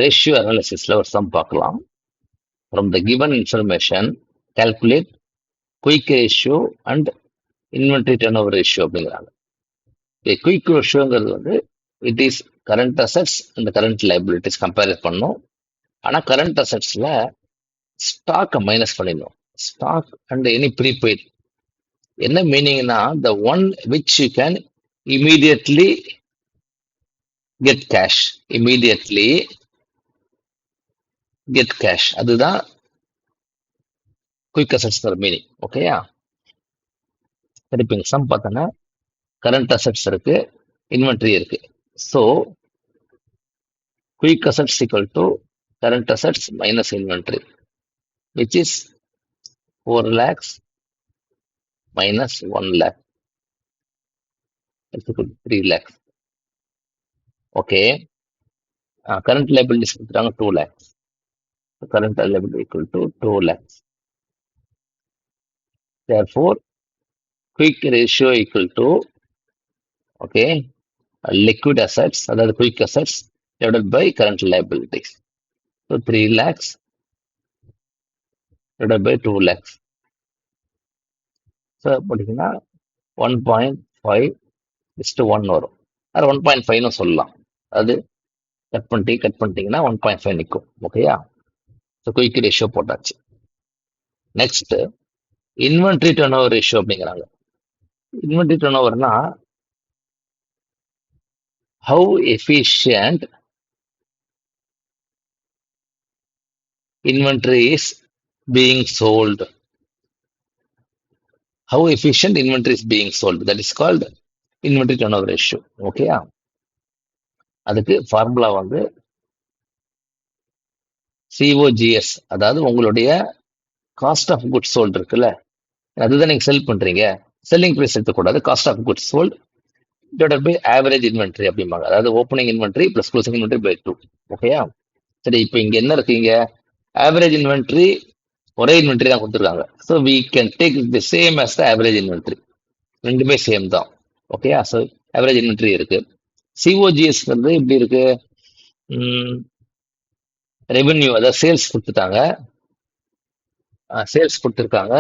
Ratio அனாலிசிஸ்ல ஒரு some பார்க்கலாம். From the given information, calculate quick ratio and inventory turnover ratio அப்படிங்கிறாங்க. Quick ரேஷியோங்கிறது வந்து it is current assets and current liabilities compare பண்ணும். ஆனா current அசெட்ஸ்ல ஸ்டாக் மைனஸ் பண்ணிடணும். ஸ்டாக் அண்ட் எனி ப்ரீபெய்ட் என்ன மீனிங்னா the one which you can immediately get cash. Immediately get cash, அதுதான் குயிக் அசெட்ஸ் மீனிங். ஓகேயா? சரி, இப்போ சம் பார்த்தோன்னா கரண்ட் அசெட்ஸ் இருக்கு, இன்வென்ட்ரி இருக்கு. So quick assets equal to current assets minus inventory, which is 4 lakhs minus 1 lakh, it's equal to 3 lakhs. Okay, current liabilities 2 lakhs. So current liability equal to 2 lakhs. Therefore, quick ratio equal to, okay, liquid assets, that is quick assets divided by current liabilities. So 3 lakhs divided by 2 lakhs. So, பார்த்தீங்கன்னா 1.5:1 வரும். அது 1.5 சொல்லலாம். அது cut பண்ணிட்டீங்கன்னா 1.5 நிற்கும். ஓகேயா? So quick ratio போட்டாச்சு. Next inventory turnover ratio அப்படிங்கிறாங்க. இன்வென்ட்ரி டர்ன் ஓவர்னா how efficient inventory is being sold. How efficient inventory is being sold, that is called inventory turnover ratio. ஓகேயா? அதுக்கு ஃபார்முலா வந்து சிஓஜிஎஸ், அதாவது உங்களுடைய காஸ்ட் ஆஃப் குட்ஸ் சோல்டு இருக்குல்ல, அதுதான் நீங்க செல் பண்றீங்க. செல்லிங் பிரைஸ் எடுத்துக்கூடாது, cost of goods sold divided by average inventory அப்படிம்பாங்க. அதாவது opening inventory plus closing inventory by 2. ஓகேயா? சரி, இப்போ இங்க என்ன இருக்கீங்க? ஆவரேஜ் இன்வென்ட்ரி ஒரே இன்வென்ட்ரி தான் கொடுத்துருக்காங்க. So we can take the same as the average inventory. ரெண்டுமே சேம் தான். ஓகேயா? ஸோ ஆவரேஜ் இன்வென்ட்ரி இருக்கு. சிஓஜிஎஸ் வந்து இப்படி இருக்கு, ரெவென்யூ, அதாவது சேல்ஸ் கொடுத்துட்டாங்க, சேல்ஸ் கொடுத்துருக்காங்க,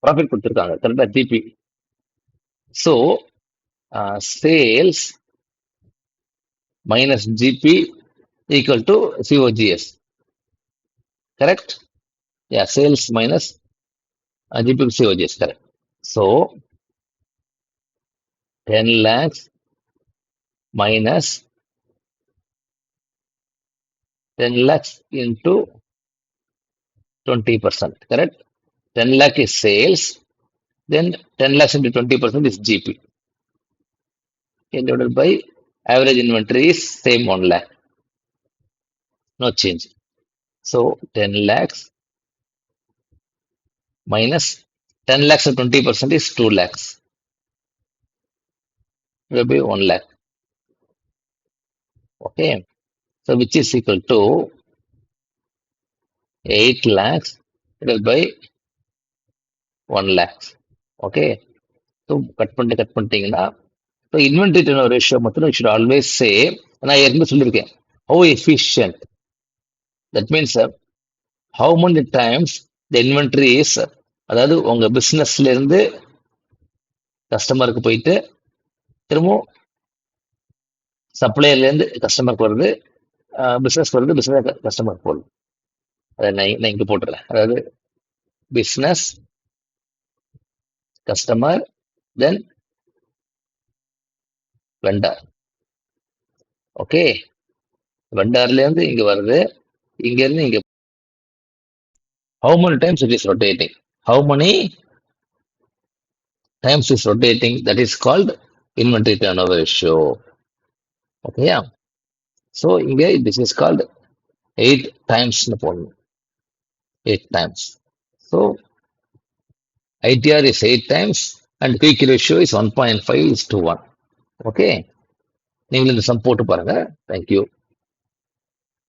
ப்ராஃபிட் கொடுத்துருக்காங்க. கரெக்டா? GB. So sales minus GP equal to COGS. Correct? Yeah, sales minus GP to COGS. Correct. So 10 lakhs minus 10 lakhs into 20%. Correct? 10 lakh is sales. Then 10 lakhs into 20% is GP. Divided by average inventory is same 1 lakh. No change. So 10 lakhs minus 10 lakhs and 20% is 2 lakhs. Will be 1 lakh. Okay. So which is equal to 8 lakhs divided by 1 lakhs. Okay. So cut பண்ணிட்டீங்கன்னா, so inventory turnover ratio மட்டும் you should always say, நான் ஏற்கனவே சொல்லியிருக்கேன், how efficient. That means how many times the inventory is, அதாவது உங்க பிசினஸ்ல இருந்து கஸ்டமருக்கு போயிட்டு திரும்ப சப்ளையர்ல இருந்து கஸ்டமருக்கு வருது, பிசினஸ் வருது, பிசினஸ் கஸ்டமருக்கு போகுது. அதை நான் இங்க போட்டுறேன். அதாவது பிசினஸ் கஸ்டமர் தென் வெண்டார். ஓகே, வெண்டார்ல இருந்து இங்க வருது, இங்க இருந்து இங்க. How many times it is rotating? How many times is rotating? That is called inventory turnover ratio. Okay, yeah. So இங்க this is called 8 times. 8 times. So ITR is 8 times and quick ratio is 1.5:1. Okay. நீங்க இந்த some போட்டு பாருங்க. Thank you.